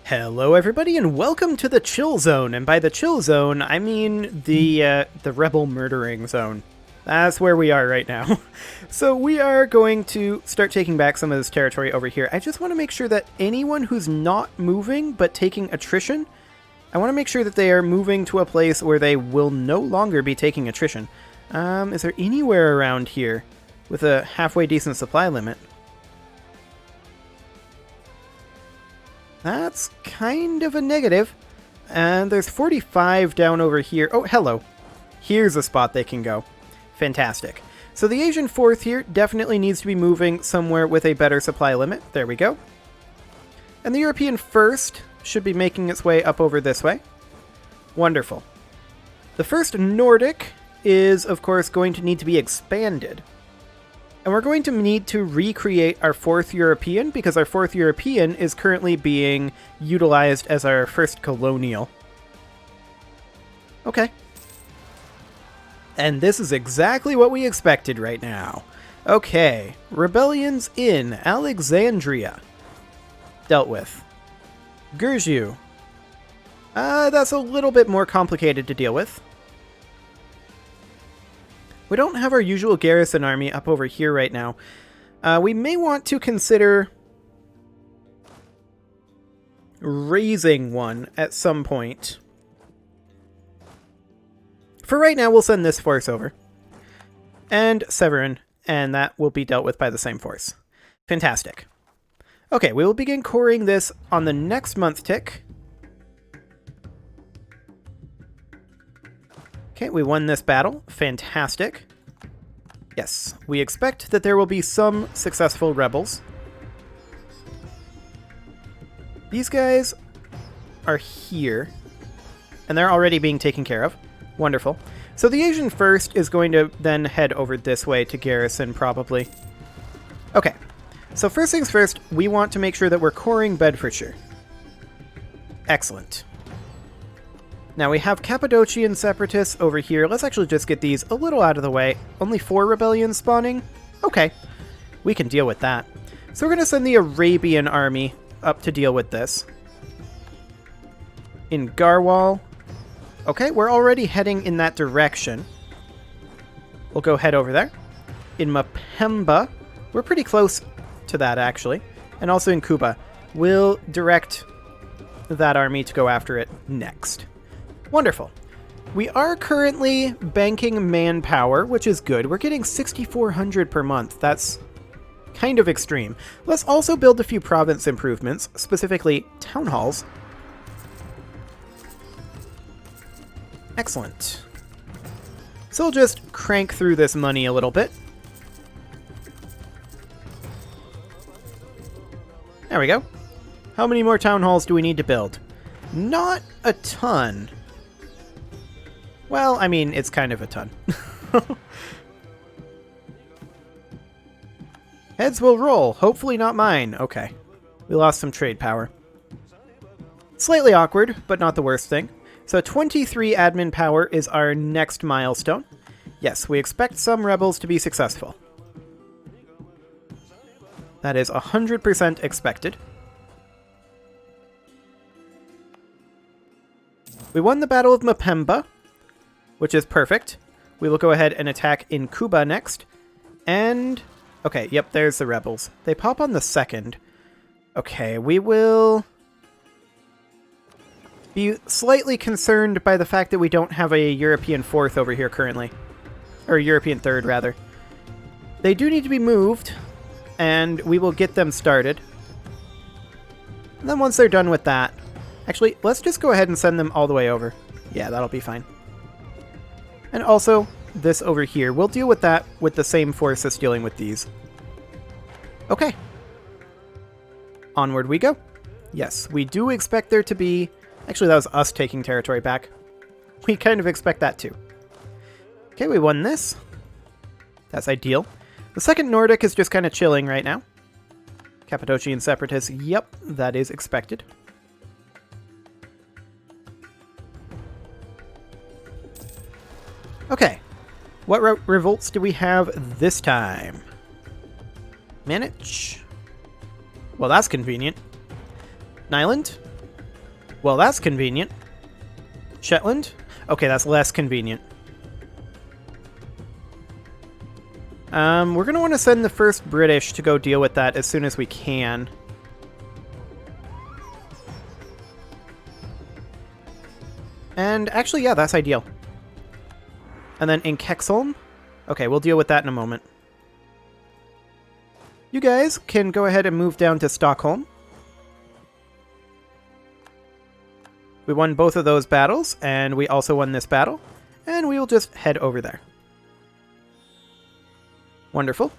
Hello everybody and welcome to the Chill Zone, and by the Chill Zone I mean the rebel murdering zone. That's where we are right now. So we are going to start taking back some of this territory over here. I just want to make sure that anyone who's not moving but taking attrition, I want to make sure that they are moving to a place where they will no longer be taking attrition. Is there anywhere around here with a halfway decent supply limit? That's kind of a negative. And there's 45 down over here. Oh, hello. Here's a spot they can go. Fantastic. So the Asian 4th here definitely needs to be moving somewhere with a better supply limit. There we go. And the European 1st should be making its way up over this way. Wonderful. The 1st Nordic is, of course, going to need to be expanded. And we're going to need to recreate our 4th European, because our 4th European is currently being utilized as our 1st colonial. Okay. And this is exactly what we expected right now. Okay, rebellions in Alexandria. Dealt with. Gurju. That's a little bit more complicated to deal with. We don't have our usual garrison army up over here right now. We may want to consider raising one at some point. For right now, we'll send this force over. And Severin, and that will be dealt with by the same force. Fantastic. Okay, we will begin coring this on the next month tick. Okay, we won this battle. Fantastic. Yes, we expect that there will be some successful rebels. These guys are here, and they're already being taken care of. Wonderful. So the Asian 1st is going to then head over this way to garrison, probably. Okay, so first things first, we want to make sure that we're coring Bedfordshire. Excellent. Now we have Cappadocian separatists over here. Let's actually just get these a little out of the way. Only 4 rebellions spawning? Okay, we can deal with that. So we're going to send the Arabian army up to deal with this. In Garwal. Okay, we're already heading in that direction. We'll go head over there. In Mapemba, we're pretty close to that actually. And also in Kuba. We'll direct that army to go after it next. Wonderful. We are currently banking manpower, which is good. We're getting 6,400 per month. That's kind of extreme. Let's also build a few province improvements, specifically town halls. Excellent. So we'll just crank through this money a little bit. There we go. How many more town halls do we need to build? Not a ton. Well, I mean, it's kind of a ton. Heads will roll. Hopefully not mine. Okay. We lost some trade power. Slightly awkward, but not the worst thing. So 23 admin power is our next milestone. Yes, we expect some rebels to be successful. That is 100% expected. We won the Battle of Mapemba, which is perfect. We will go ahead and attack in Kuba next. And, okay, yep, there's the rebels. They pop on the 2nd. Okay, we will be slightly concerned by the fact that we don't have a European 4th over here currently. Or European 3rd, rather. They do need to be moved, and we will get them started. And then once they're done with that, actually, let's just go ahead and send them all the way over. Yeah, that'll be fine. And also, this over here. We'll deal with that with the same force as dealing with these. Okay. Onward we go. Yes, we do expect there to be... Actually, that was us taking territory back. We kind of expect that too. Okay, we won this. That's ideal. The 2nd Nordic is just kind of chilling right now. Cappadocian separatists, yep, that is expected. Okay, what revolts do we have this time? Manage. Well, that's convenient. Nyland? Well, that's convenient. Shetland? Okay, that's less convenient. We're going to want to send the first British to go deal with that as soon as we can. And actually, yeah, that's ideal. And then in Kexholm? Okay, we'll deal with that in a moment. You guys can go ahead and move down to Stockholm. We won both of those battles, and we also won this battle. And we will just head over there. Wonderful.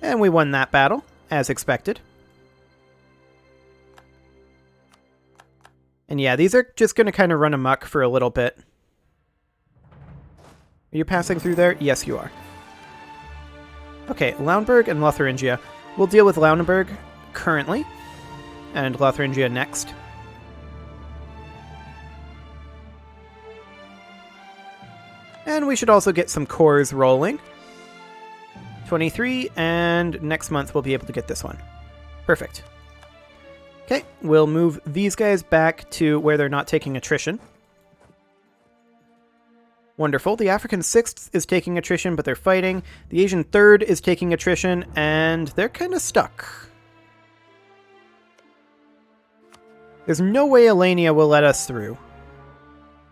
And we won that battle, as expected. And yeah, these are just going to kind of run amok for a little bit. Are you passing through there? Yes, you are. Okay, Lauenburg and Lotharingia. We'll deal with Lauenburg currently, and Lotharingia next. And we should also get some cores rolling. 23, and next month we'll be able to get this one. Perfect. Okay, we'll move these guys back to where they're not taking attrition. Wonderful. The African 6th is taking attrition, but they're fighting. The Asian 3rd is taking attrition, and they're kind of stuck. There's no way Alania will let us through.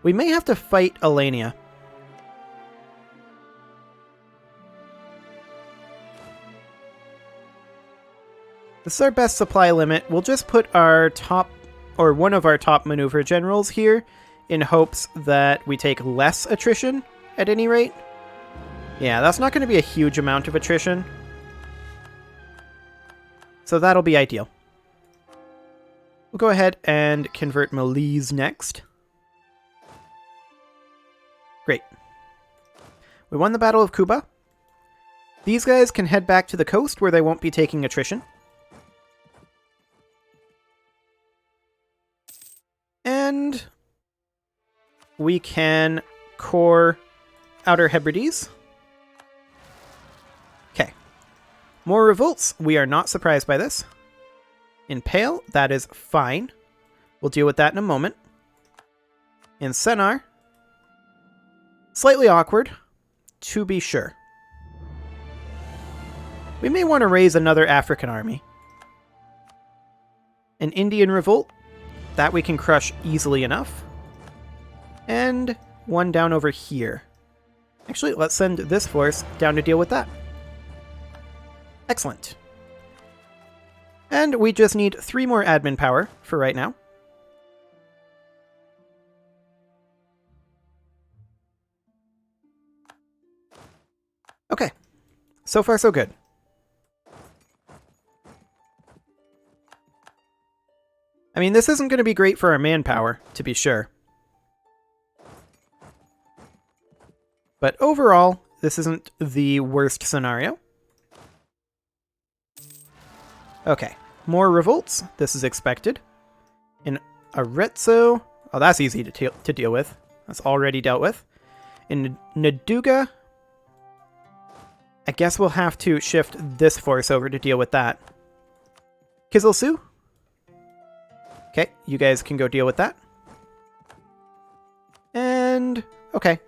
We may have to fight Alania. This is our best supply limit. We'll just put our top, or one of our top maneuver generals here in hopes that we take less attrition at any rate. Yeah, that's not going to be a huge amount of attrition. So that'll be ideal. We'll go ahead and convert Malise next. Great. We won the Battle of Kuba. These guys can head back to the coast where they won't be taking attrition. And we can core Outer Hebrides. Okay. More revolts. We are not surprised by this. Impale, that is fine. We'll deal with that in a moment. In Sennar, slightly awkward, to be sure. We may want to raise another African army. An Indian revolt. That we can crush easily enough. And one down over here. Actually, let's send this force down to deal with that. Excellent. And we just need 3 more admin power for right now. Okay. So far, so good. I mean, this isn't going to be great for our manpower, to be sure. But overall, this isn't the worst scenario. Okay, more revolts. This is expected. In Arezzo, oh, that's easy to deal with. That's already dealt with. In Naduga, I guess we'll have to shift this force over to deal with that. Kisilsu? Okay, you guys can go deal with that. And, okay.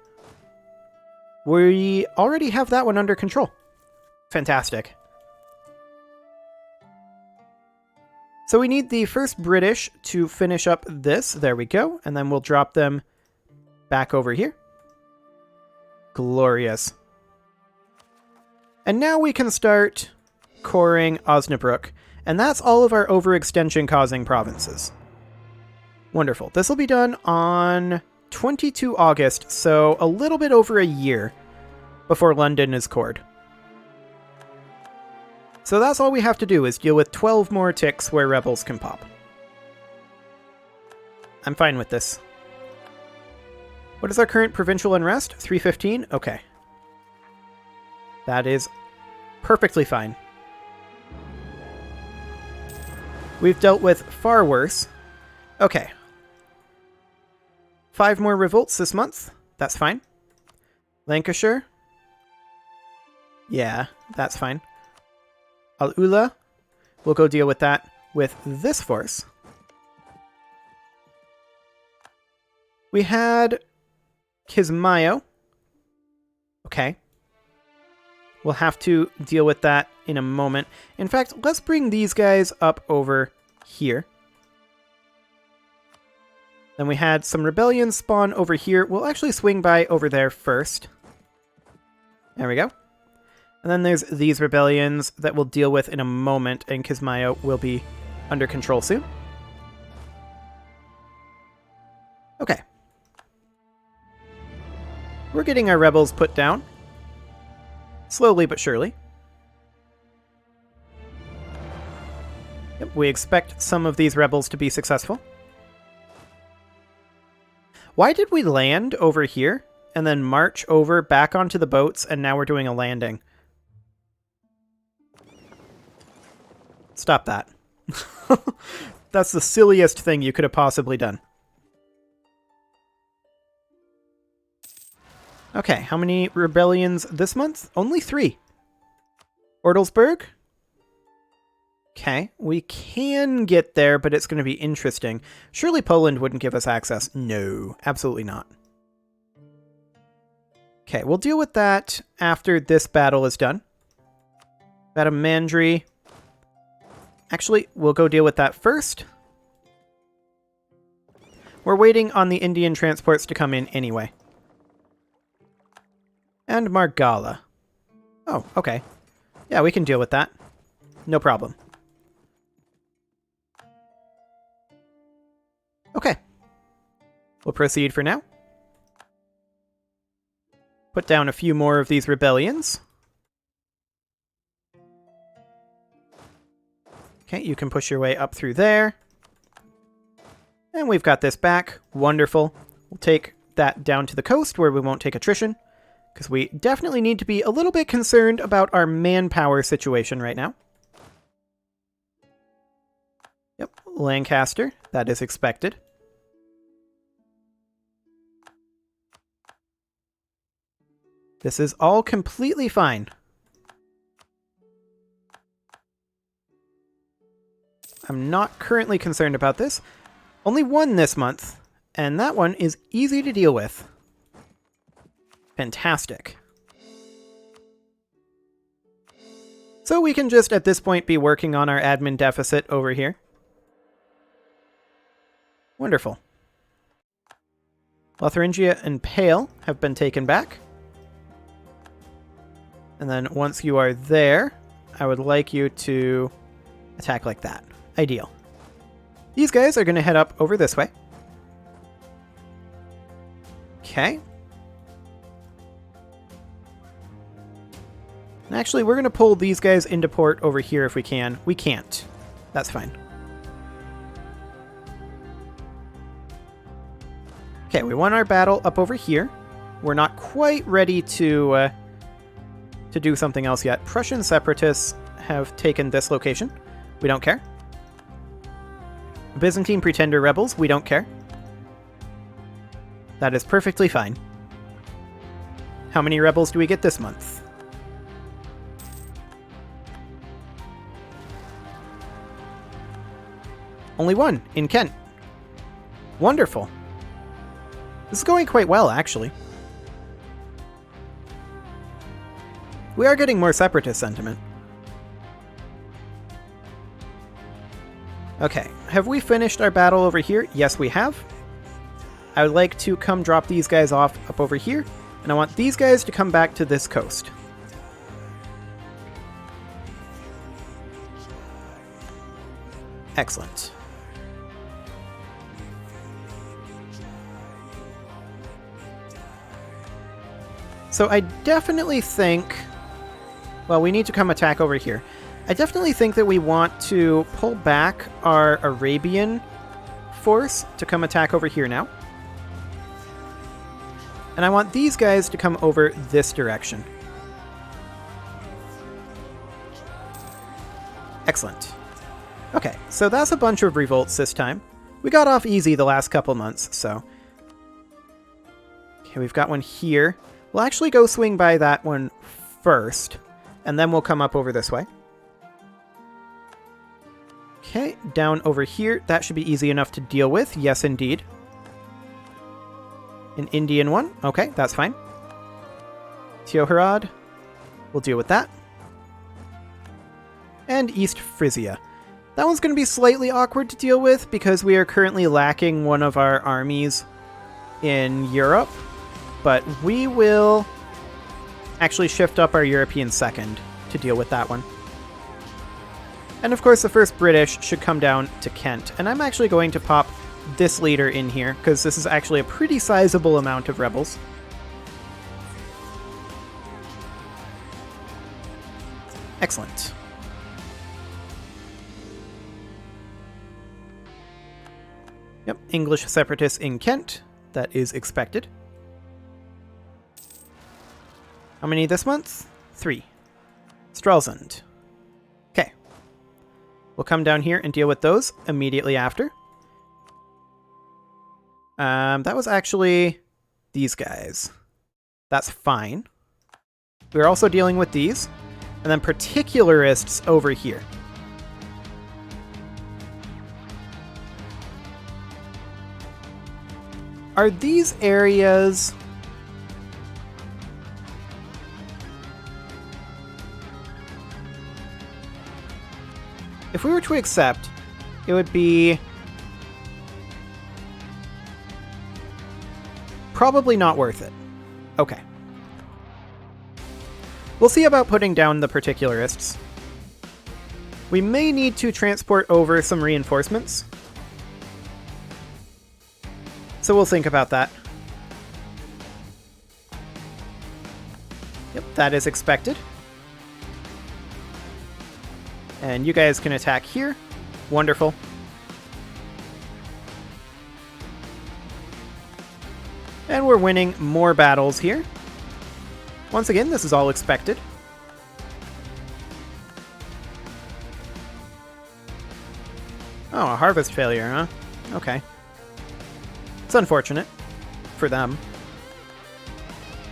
We already have that one under control. Fantastic. So we need the first British to finish up this. There we go. And then we'll drop them back over here. Glorious. And now we can start coring Osnabrück. And that's all of our overextension causing provinces. Wonderful. This will be done on 22 August, so a little bit over a year before London is cored. So that's all we have to do, is deal with 12 more ticks where rebels can pop. I'm fine with this. What is our current provincial unrest? 315? Okay. That is perfectly fine. We've dealt with far worse. Okay. 5 more revolts this month. That's fine. Lancashire. Yeah, that's fine. Al-Ula. We'll go deal with that with this force. We had Kismayo. Okay. We'll have to deal with that in a moment. In fact, let's bring these guys up over here. Then we had some rebellions spawn over here. We'll actually swing by over there first. There we go. And then there's these rebellions that we'll deal with in a moment, and Kismayo will be under control soon. Okay. We're getting our rebels put down. Slowly but surely. Yep, we expect some of these rebels to be successful. Why did we land over here and then march over back onto the boats, and now we're doing a landing? Stop that. That's the silliest thing you could have possibly done. Okay, how many rebellions this month? Only 3. Ortelsburg? Okay, we can get there, but it's going to be interesting. Surely Poland wouldn't give us access. No, absolutely not. Okay, we'll deal with that after this battle is done. Batamandri. Actually, we'll go deal with that first. We're waiting on the Indian transports to come in anyway. And Margala. Oh, okay. Yeah, we can deal with that. No problem. Okay. We'll proceed for now. Put down a few more of these rebellions. Okay, you can push your way up through there. And we've got this back. Wonderful. We'll take that down to the coast where we won't take attrition, because we definitely need to be a little bit concerned about our manpower situation right now. Yep, Lancaster. That is expected. This is all completely fine. I'm not currently concerned about this. Only 1 this month, and that one is easy to deal with. Fantastic. So we can just at this point be working on our admin deficit over here. Wonderful. Lotharingia and Pale have been taken back. And then once you are there, I would like you to attack like that. Ideal. These guys are going to head up over this way. Okay. And actually, we're going to pull these guys into port over here if we can. We can't. That's fine. Okay, we won our battle up over here. We're not quite ready to do something else yet. Prussian separatists have taken this location. We don't care. Byzantine Pretender rebels, we don't care. That is perfectly fine. How many rebels do we get this month? Only 1 in Kent. Wonderful. This is going quite well, actually. We are getting more separatist sentiment. Okay, have we finished our battle over here? Yes, we have. I would like to come drop these guys off up over here, and I want these guys to come back to this coast. Excellent. So I definitely think... Well, we need to come attack over here. I definitely think that we want to pull back our Arabian force to come attack over here now. And I want these guys to come over this direction. Excellent. Okay, so that's a bunch of revolts this time. We got off easy the last couple months, so... Okay, we've got one here. We'll actually go swing by that one first, and then we'll come up over this way. Okay, down over here. That should be easy enough to deal with. Yes, indeed. An Indian one. Okay, that's fine. Tioharad. We'll deal with that. And East Frisia. That one's going to be slightly awkward to deal with because we are currently lacking one of our armies in Europe. But we will actually shift up our European second to deal with that one. And of course the first British should come down to Kent. And I'm actually going to pop this leader in here because this is actually a pretty sizable amount of rebels. Excellent. Yep, English separatists in Kent. That is expected. How many this month? 3. Stralsund. Okay. We'll come down here and deal with those immediately after. That was actually these guys. That's fine. We're also dealing with these. And then particularists over here. Are these areas... If we were to accept, it would be probably not worth it. Okay. We'll see about putting down the particularists. We may need to transport over some reinforcements. So we'll think about that. Yep, that is expected. And you guys can attack here. Wonderful. And we're winning more battles here. Once again, this is all expected. Oh, a harvest failure, huh? Okay. It's unfortunate for them.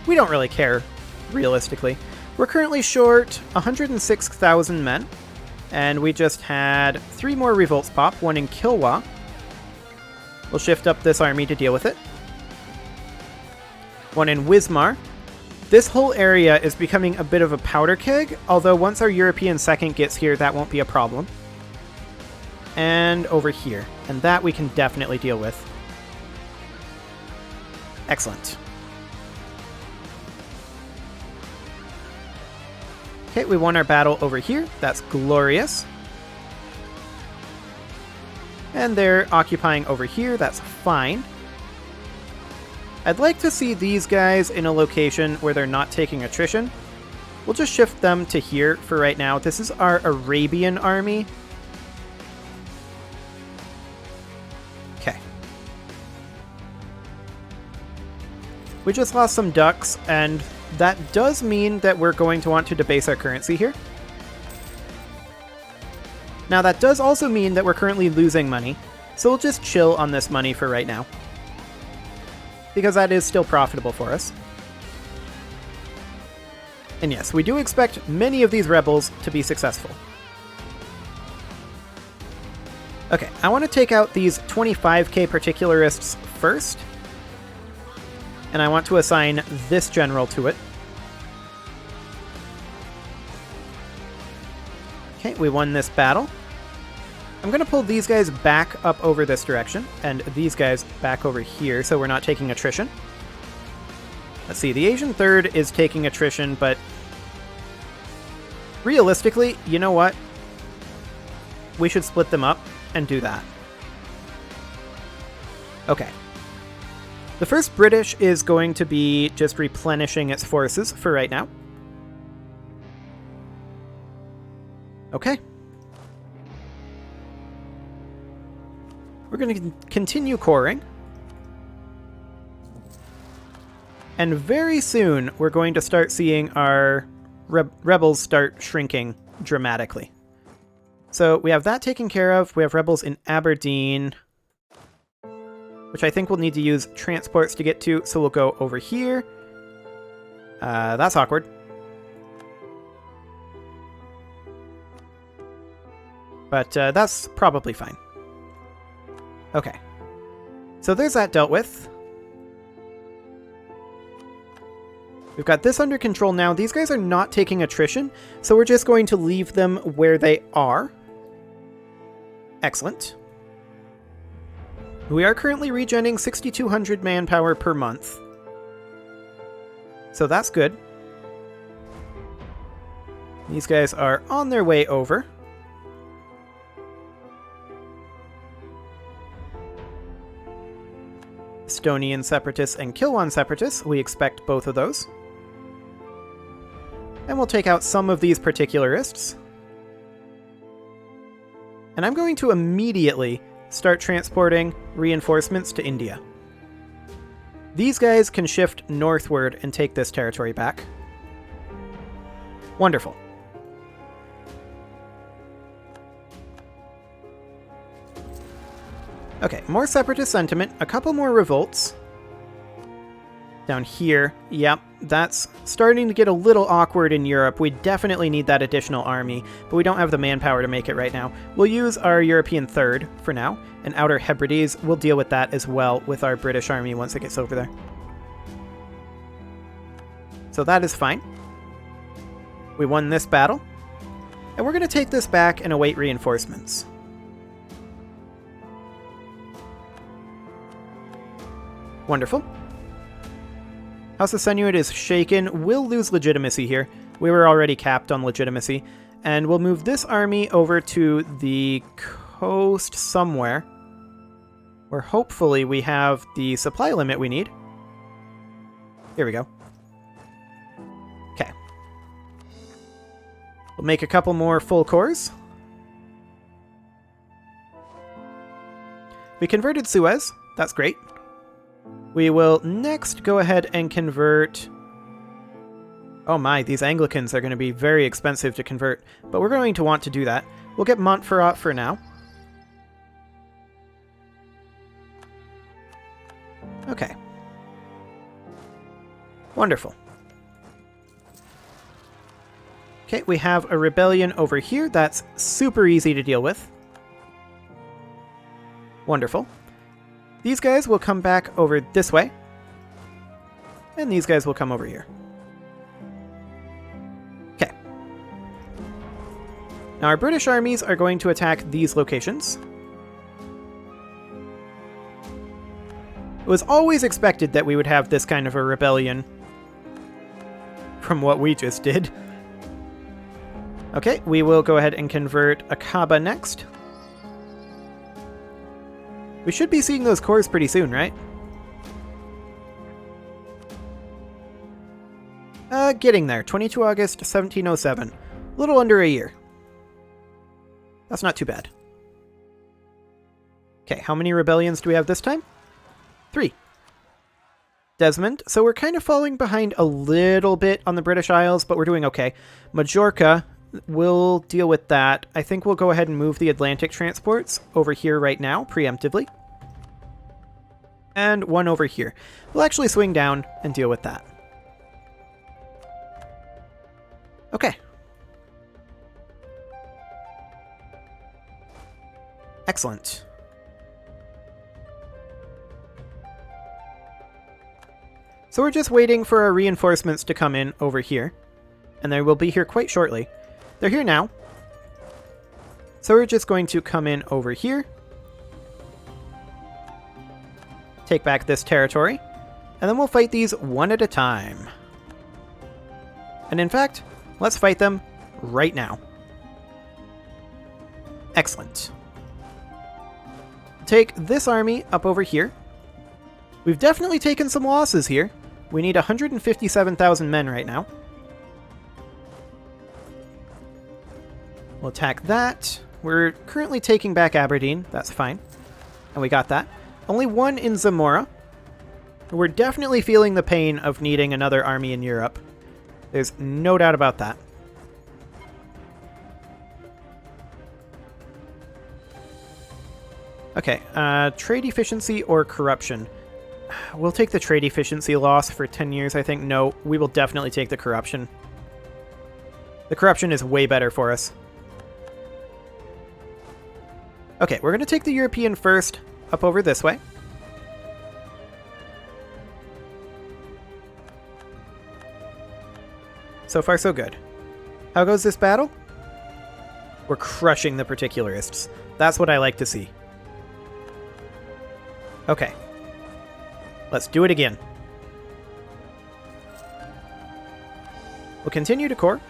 We don't really care, realistically. We're currently short 106,000 men. And we just had 3 more revolts pop, one in Kilwa. We'll shift up this army to deal with it. One in Wismar. This whole area is becoming a bit of a powder keg, although once our European second gets here, that won't be a problem. And over here. And that we can definitely deal with. Excellent. Okay, we won our battle over here. That's glorious. And they're occupying over here. That's fine. I'd like to see these guys in a location where they're not taking attrition. We'll just shift them to here for right now. This is our Arabian army. Okay. We just lost some ducks, and that does mean that we're going to want to debase our currency here. Now that does also mean that we're currently losing money, so we'll just chill on this money for right now. Because that is still profitable for us. And yes, we do expect many of these rebels to be successful. Okay, I want to take out these 25k particularists first. And I want to assign this general to it. Okay, we won this battle. I'm going to pull these guys back up over this direction, and these guys back over here, so we're not taking attrition. Let's see, the Asian third is taking attrition, but realistically, you know what? We should split them up and do that. Okay. The first British is going to be just replenishing its forces for right now. Okay. We're going to continue coring. And very soon, we're going to start seeing our rebels start shrinking dramatically. So we have that taken care of. We have rebels in Aberdeen, which I think we'll need to use transports to get to. So we'll go over here. That's awkward. But that's probably fine. Okay. So there's that dealt with. We've got this under control now. These guys are not taking attrition, so we're just going to leave them where they are. Excellent. We are currently regenerating 6,200 manpower per month. So that's good. These guys are on their way over. Estonian Separatists and Kilwan Separatists, we expect both of those. And we'll take out some of these particularists. And I'm going to immediately start transporting reinforcements to India. These guys can shift northward and take this territory back. Wonderful. Okay, more separatist sentiment, a couple more revolts. Down here, yep, that's starting to get a little awkward in Europe. We definitely need that additional army, but we don't have the manpower to make it right now. We'll use our European Third for now, and Outer Hebrides, we'll deal with that as well with our British army once it gets over there. So that is fine. We won this battle, and we're going to take this back and await reinforcements. Wonderful. House of Senuit is shaken. We'll lose legitimacy here. We were already capped on legitimacy. And we'll move this army over to the coast somewhere, where hopefully we have the supply limit we need. Here we go. Okay. We'll make a couple more full cores. We converted Suez. That's great. We will next go ahead and convert... Oh my, these Anglicans are going to be very expensive to convert, but we're going to want to do that. We'll get Montferrat for now. Okay. Wonderful. Okay, we have a rebellion over here. That's super easy to deal with. Wonderful. These guys will come back over this way. And these guys will come over here. Okay. Now our British armies are going to attack these locations. It was always expected that we would have this kind of a rebellion from what we just did. Okay, we will go ahead and convert Akaba next. We should be seeing those cores pretty soon, right? Getting there. 22 August, 1707. A little under a year. That's not too bad. Okay, how many rebellions do we have this time? 3. Desmond. So we're kind of falling behind a little bit on the British Isles, but we're doing okay. Majorca, we'll deal with that. I think we'll go ahead and move the Atlantic transports over here right now, preemptively. And one over here. We'll actually swing down and deal with that. Okay. Excellent. So we're just waiting for our reinforcements to come in over here. And they will be here quite shortly. They're here now. So we're just going to come in over here. Take back this territory. And then we'll fight these one at a time. And in fact, let's fight them right now. Excellent. Take this army up over here. We've definitely taken some losses here. We need 157,000 men right now. We'll attack that. We're currently taking back Aberdeen. That's fine. And we got that. Only one in Zamora. We're definitely feeling the pain of needing another army in Europe. There's no doubt about that. Okay, trade efficiency or corruption? We'll take the trade efficiency loss for 10 years, I think. No, we will definitely take the corruption. The corruption is way better for us. Okay, we're going to take the European first, up over this way. So far, so good. How goes this battle? We're crushing the particularists. That's what I like to see. Okay. Let's do it again. We'll continue to core.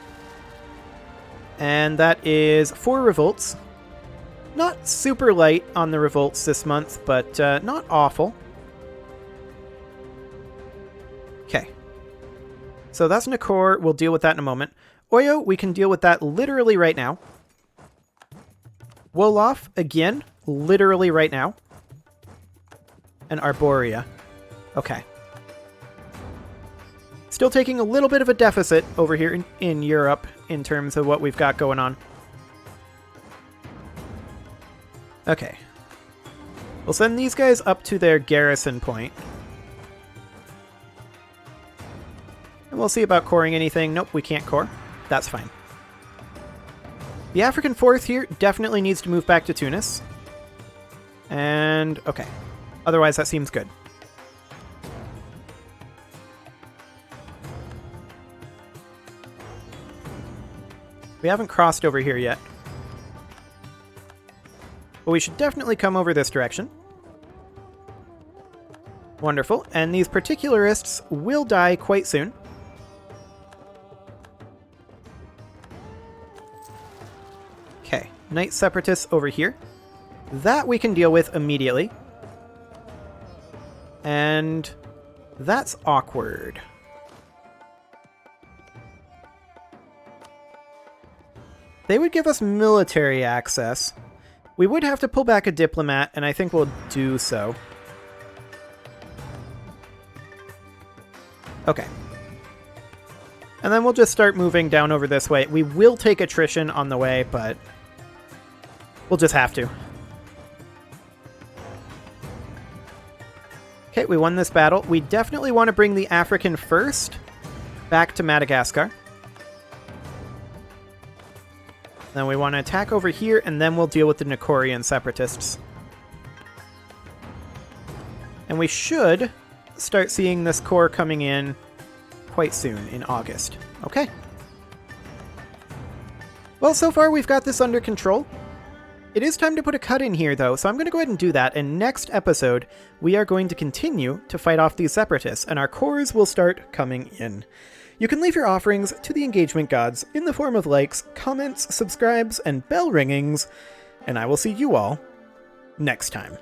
And that is 4 revolts. Not super light on the revolts this month, but not awful. Okay. So that's Nakor. We'll deal with that in a moment. Oyo, we can deal with that literally right now. Wolof, again, literally right now. And Arborea. Okay. Still taking a little bit of a deficit over here in Europe in terms of what we've got going on. Okay. We'll send these guys up to their garrison point. And we'll see about coring anything. Nope, we can't core. That's fine. The African 4th here definitely needs to move back to Tunis. And, okay. Otherwise, that seems good. We haven't crossed over here yet. But we should definitely come over this direction. Wonderful. And these particularists will die quite soon. Okay. Knight Separatists over here. That we can deal with immediately. And that's awkward. They would give us military access. We would have to pull back a diplomat, and I think we'll do so. Okay. And then we'll just start moving down over this way. We will take attrition on the way, but we'll just have to. Okay, we won this battle. We definitely want to bring the African first back to Madagascar. Then we want to attack over here, and then we'll deal with the Nakorian separatists. And we should start seeing this core coming in quite soon, in August. Okay. Well, so far we've got this under control. It is time to put a cut in here, though, so I'm going to go ahead and do that, and next episode, we are going to continue to fight off these separatists, and our cores will start coming in. You can leave your offerings to the engagement gods in the form of likes, comments, subscribes, and bell ringings, and I will see you all next time.